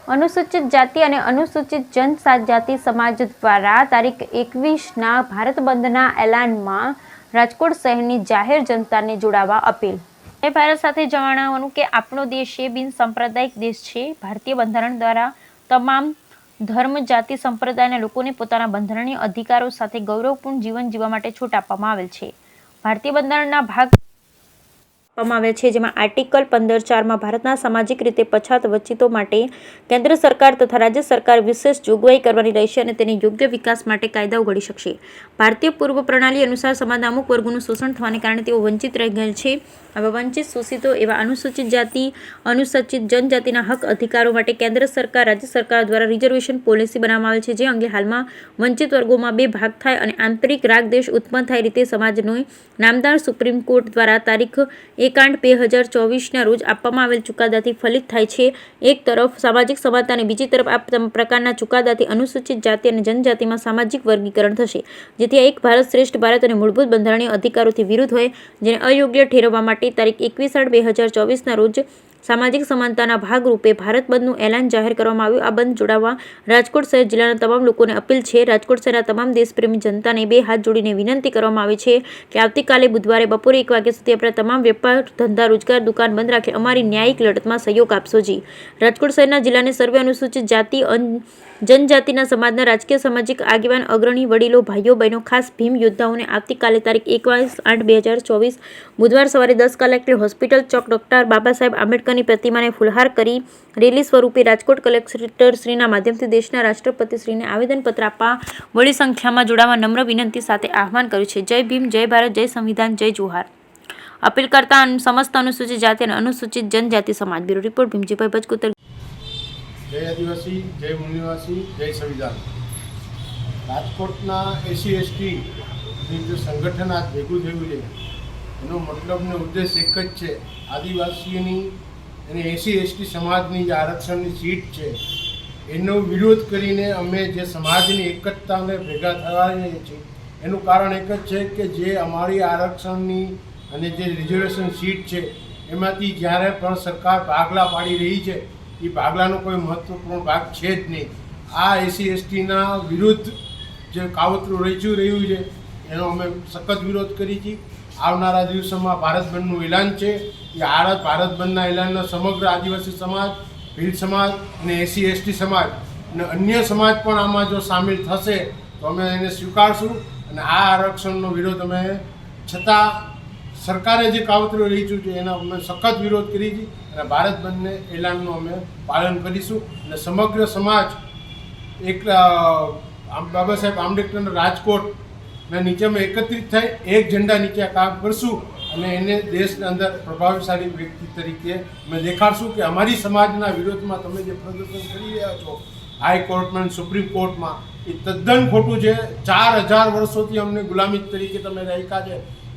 અનુસૂચિત જાતિ અને અનુસૂચિત જનજાતિ સમાજ દ્વારા તારીખ 21ના ભારત બંધના એલાનમાં રાજકોટ શહેરની જાહેર જનતાને જોડાવા અપીલ। જય ભારત સાથે જણાવવાનું કે આપણો દેશ એ બિન સાંપ્રદાયિક દેશ છે। ભારતીય બંધારણ દ્વારા તમામ ધર્મ, જાતિ, સંપ્રદાયના લોકોને પોતાના બંધારણીય અધિકારો સાથે ગૌરવપૂર્ણ જીવન જીવવા માટે છૂટ આપવામાં આવેલ છે। ભારતીય બંધારણના ભાગ આપવામાં આવેલ છે, જેમાં આર્ટિકલ 15(4) ભારતના સામાજિક રીતે પછાત વંચિતો માટે કેન્દ્ર સરકાર તથા રાજ્ય સરકાર વિશેષ જોગવાઈ કરવાની રહેશે અને તેની યોગ્ય વિકાસ માટે કાયદાઓ ઘડી શકશે। ભારતીય પૂર્વ પ્રણાલી અનુસાર સમાજના અમુક વર્ગોનું શોષણ થવાને કારણે તેઓ વંચિત રહી ગયેલ છે। આવા વંચિત, શોષિતો એવા અનુસૂચિત જાતિ, અનુસૂચિત જનજાતિના હક અધિકારો માટે કેન્દ્ર સરકાર, રાજ્ય સરકાર દ્વારા રિઝર્વેશન પોલિસી બનાવવામાં આવેલ છે, જે અંગે હાલમાં વંચિત વર્ગોમાં બે ભાગ થાય અને આંતરિક રાગદ્વેષ ઉત્પન્ન થાય રીતે સમાજનો નામદાર સુપ્રીમ કોર્ટ દ્વારા તારીખ 1/8/2024ના રોજ આપવામાં આવેલ ચુકાદાથી ફલિત થાય છે। એક તરફ સામાજિક સમાનતા અને બીજી તરફ આ પ્રકારના ચુકાદાથી અનુસૂચિત જાતિ અને જનજાતિમાં સામાજિક વર્ગીકરણ થશે, જેથી આ એક ભારત શ્રેષ્ઠ ભારત અને મૂળભૂત બંધારણીય અધિકારોથી વિરુદ્ધ હોય, જેને અયોગ્ય ઠેરવવા માટે તારીખ 21/8/2024ના રોજ સામાજિક સમાનતાના ભાગરૂપે ભારત બંધનું એલાન જાહેર કરવામાં આવ્યું। આ બંધ જોડાવા રાજકોટ શહેર જિલ્લાના તમામ લોકોને અપીલ છે। રાજકોટ શહેરના તમામ દેશપ્રેમી જનતાને બે હાથ જોડીને વિનંતી કરવામાં આવે છે કે આવતીકાલે બુધવારે બપોરે 1 વાગ્યા સુધી આપણા તમામ વેપાર, ધંધા, રોજગાર, દુકાન બંધ રાખી અમારી ન્યાયિક લડતમાં સહયોગ આપશો જી। રાજકોટ શહેરના જિલ્લાને સર્વે અનુસૂચિત જાતિ જનજાતિના સમાજના રાજકીય, સામાજિક આગેવાન, અગ્રણી, વડીલો, ભાઈઓ, બહેનો, ખાસ ભીમ યોદ્ધાઓને આવતીકાલે તારીખ 21/8/2024 બુધવાર સવારે 10 કલાકે હોસ્પિટલ ચોક ડોક્ટર બાબા સાહેબ આંબેડકરની પ્રતિમાને ફુલહાર કરી રેલી સ્વરૂપે રાજકોટ કલેક્ટરશ્રીના માધ્યમથી દેશના રાષ્ટ્રપતિશ્રીને આવેદનપત્ર આપવા મોટી સંખ્યામાં જોડાવા નમ્ર વિનંતી સાથે આહવાન કર્યું છે। જય ભીમ, જય ભારત, જય સંવિધાન, જય જોહાર। અપીલ કરતા સમસ્ત અનુસૂચિત જાતિ અને અનુસૂચિત જનજાતિ સમાજ। Bureau report Bhimjibhai Bhajkotar. જય આદિવાસી, જય મૂળનિવાસી, જય સંવિધાન। રાજકોટના SC/ST જે સંગઠન આજ ભેગું થયું છે, એનો મતલબ ને ઉદ્દેશ એક જ છે, આદિવાસીઓની અને SC/ST સમાજની જે આરક્ષણની સીટ છે એનો વિરોધ કરીને અમે જે સમાજની એકતાને ભેગા થવાઈએ છીએ, એનું કારણ એક જ છે કે જે અમારી આરક્ષણની અને જે રિઝર્વેશન સીટ છે એમાંથી જ્યારે પણ સરકાર ભાગલા પાડી રહી છે, એ ભાગલાનો કોઈ મહત્વપૂર્ણ ભાગ છે જ નહીં। આ SC/STના વિરુદ્ધ જે કાવતરું રચી રહ્યું છે એનો અમે સખત વિરોધ કરી છીએ। આવનારા દિવસોમાં ભારત બંધનું એલાન છે, એ ભારત બંધના એલાનના સમગ્ર આદિવાસી સમાજ, ભીલ સમાજ અને SC/ST સમાજ અને અન્ય સમાજ પણ આમાં જો સામેલ થશે તો અમે એને સ્વીકારશું અને આ આરક્ષણનો વિરોધ અમે છતાં સરકારે જે કાવતરું રચ્યું છે એનો અમે સખત વિરોધ કરી છે અને ભારત બંધને એલાનનું અમે પાલન કરીશું અને સમગ્ર સમાજ એક બાબા સાહેબ આંબેડકરના રાજકોટના નીચેમાં એકત્રિત થઈ એક ઝંડા નીચે કામ કરશું અને એને દેશના અંદર પ્રભાવશાળી વ્યક્તિ તરીકે અમે દેખાડશું કે અમારી સમાજના વિરોધમાં તમે જે પ્રદર્શન કરી રહ્યા છો હાઈકોર્ટમાં, સુપ્રીમ કોર્ટમાં, એ તદ્દન ખોટું છે। 4000 વર્ષોથી અમને ગુલામી તરીકે તમે રાખ્યા છે,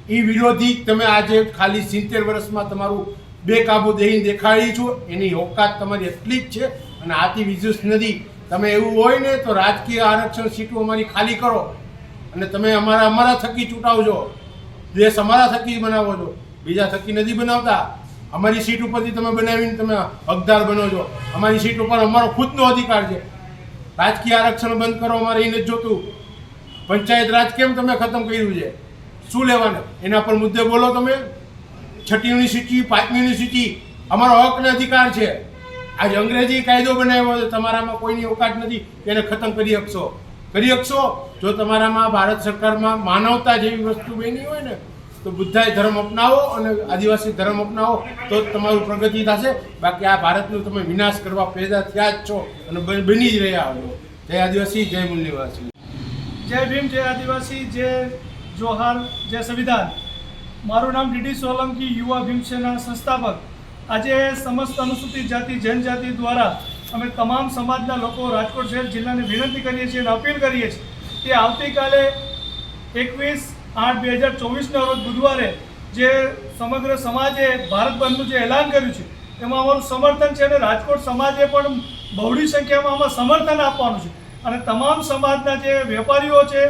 એ વિરોધી તમે આજે ખાલી 70 વર્ષમાં તમારું બેકાબુ દેહી દેખાડી છો, એની ઓકાત તમારી એટલી જ છે અને આથી વિજુસ નથી। તમે એવું હોય ને તો રાજકીય આરક્ષણ સીટો અમારી ખાલી કરો અને તમે અમારા થકી ચૂંટાવજો, દેશ અમારા થકી બનાવો છો, બીજા થકી નથી બનાવતા। અમારી સીટ ઉપરથી તમે બનાવીને તમે હકદાર બનો છો, અમારી સીટ ઉપર અમારો ખુદનો અધિકાર છે। રાજકીય આરક્ષણ બંધ કરો, અમારે એ નથી જોતું। પંચાયત રાજ કેમ તમે ખતમ કર્યું છે, શું લેવાના, એના પર મુદ્દે બોલો। તમે 6ઠી યુનિવર્સિટી, 5મી યુનિવર્સિટી અમારો હક અને અધિકાર છે। આજે અંગ્રેજી કાયદો બનાવ્યો છે, તમારામાં કોઈની ઓકાત નથી કે એને ખતમ કરી શકશો। જો તમારામાં ભારત સરકારમાં માનવતા જેવી વસ્તુ બની હોય ને તો બુદ્ધાય ધર્મ અપનાવો અને આદિવાસી ધર્મ અપનાવો તો જ તમારું પ્રગતિ થશે। બાકી આ ભારતનો તમે વિનાશ કરવા પેદા થયા જ છો અને બની જ રહ્યા છો। જય આદિવાસી, જય મૂળનિવાસી। જય ભીમ, જય આદિવાસી, જય જોહાર, જય સંવિધાન। મારું નામ ડીડી સોલંકી, યુવા ભીમસેના સંસ્થાપક। આજે સમસ્ત અનુસૂચિત જાતિ જનજાતિ દ્વારા અમે તમામ સમાજના લોકો રાજકોટ શહેર જિલ્લાને વિનંતી કરીએ છીએ અને અપીલ કરીએ છીએ કે આવતીકાલે 21/8/2024ના રોજ બુધવારે જે સમગ્ર સમાજે ભારત બંધનું જે એલાન કર્યું છે એમાં અમારું સમર્થન છે અને રાજકોટ સમાજે પણ બહોળી સંખ્યામાં આમાં સમર્થન આપવાનું છે અને તમામ સમાજના જે વેપારીઓ છે,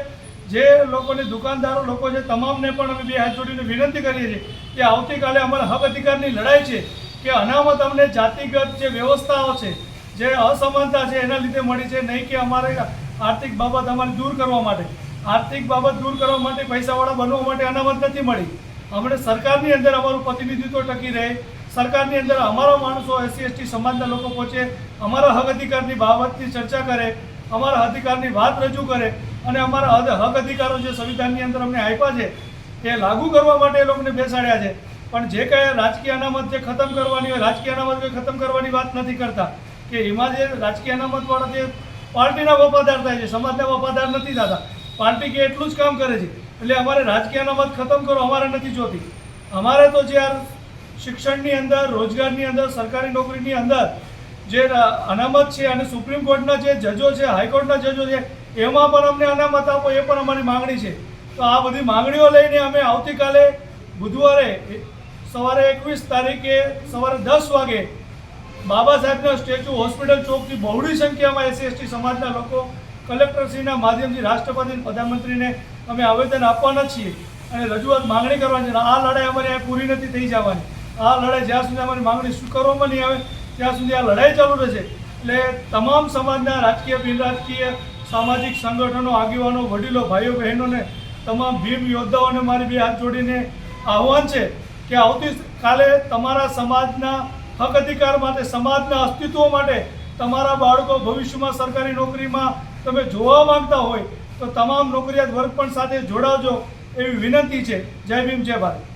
જે લોકોની દુકાનદારો લોકો છે, તમામને પણ અમે બે હાથ જોડીને વિનંતી કરીએ છીએ કે આવતીકાલે અમારા હક અધિકારની લડાઈ છે કે અનામત અમને જાતિગત જે વ્યવસ્થાઓ છે જે અસમાનતા છે એના લીધે મળી છે, નહીં કે અમારે આર્થિક બાબત અમારે દૂર કરવા માટે. આર્થિક બાબત દૂર કરવા માટે, પૈસાવાળા બનવા માટે અનામત નથી મળી. અમને સરકારની અંદર અમારું પ્રતિનિધિત્વ ટકી રહે, સરકારની અંદર અમારા માણસો એસસી એસટી સમાજના લોકો પહોંચે, અમારા હક અધિકારની બાબતની ચર્ચા કરે, અમારા અધિકારની વાત રજૂ કરે અને અમારા હક અધિકારો જે સંવિધાનની અંદર અમને આપ્યા છે એ લાગુ કરવા માટે એ લોકોને બેસાડ્યા છે. પણ જે કાંઈ રાજકીય અનામત જે ખતમ કરવાની હોય, રાજકીય અનામત કોઈ ખતમ કરવાની વાત નથી કરતા, કે એમાં જે રાજકીય અનામતવાળા જે પાર્ટીના વફાદાર થાય છે, સમાજના વફાદાર નથી થતા. પાર્ટી કે એટલું જ કામ કરે છે. એટલે અમારે રાજકીય અનામત ખતમ કરો અમારે નથી જોતી. અમારે તો જે શિક્ષણની અંદર, રોજગારની અંદર, સરકારી નોકરીની અંદર જે અનામત છે અને સુપ્રીમ કોર્ટના જે જજો છે, હાઈકોર્ટના જજો છે, એમાં પણ અમને અનામત આપો, એ પણ અમારી માંગણી છે. તો આ બધી માંગણીઓ લઈને અમે આવતીકાલે બુધવારે સવારે 21 તારીખે સવારે 10 વાગે બાબા સાહેબના સ્ટેચ્યુ હોસ્પિટલ ચોકથી બહોળી સંખ્યામાં એસસી એસટી સમાજના લોકો કલેક્ટરશ્રીના માધ્યમથી રાષ્ટ્રપતિ પ્રધાનમંત્રીને અમે આવેદન આપવાના છીએ અને રજૂઆત માંગણી કરવાની છે. આ લડાઈ અમારી આ પૂરી નથી થઈ જવાની. આ લડાઈ જ્યાં સુધી અમારી માંગણી સ્વીકારવામાં નહીં આવે ત્યાં સુધી આ લડાઈ ચાલુ રહેશે. એટલે તમામ સમાજના રાજકીય, બિન રાજકીય, સામાજિક સંગઠનો, આગેવાનો, વડીલો, ભાઈઓ બહેનોને, તમામ ભીમ યોદ્ધાઓને મારી બે હાથ જોડીને આહ્વાન છે કે આવતીકાલે તમારા સમાજના હક અધિકાર માટે, સમાજના અસ્તિત્વ માટે, તમારા બાળકો ભવિષ્યમાં સરકારી નોકરીમાં તમે જોવા માંગતા હોય તો તમામ નોકરિયાત વર્ગ પણ સાથે જોડાવજો એવી વિનંતી છે. જય ભીમ, જય ભારત.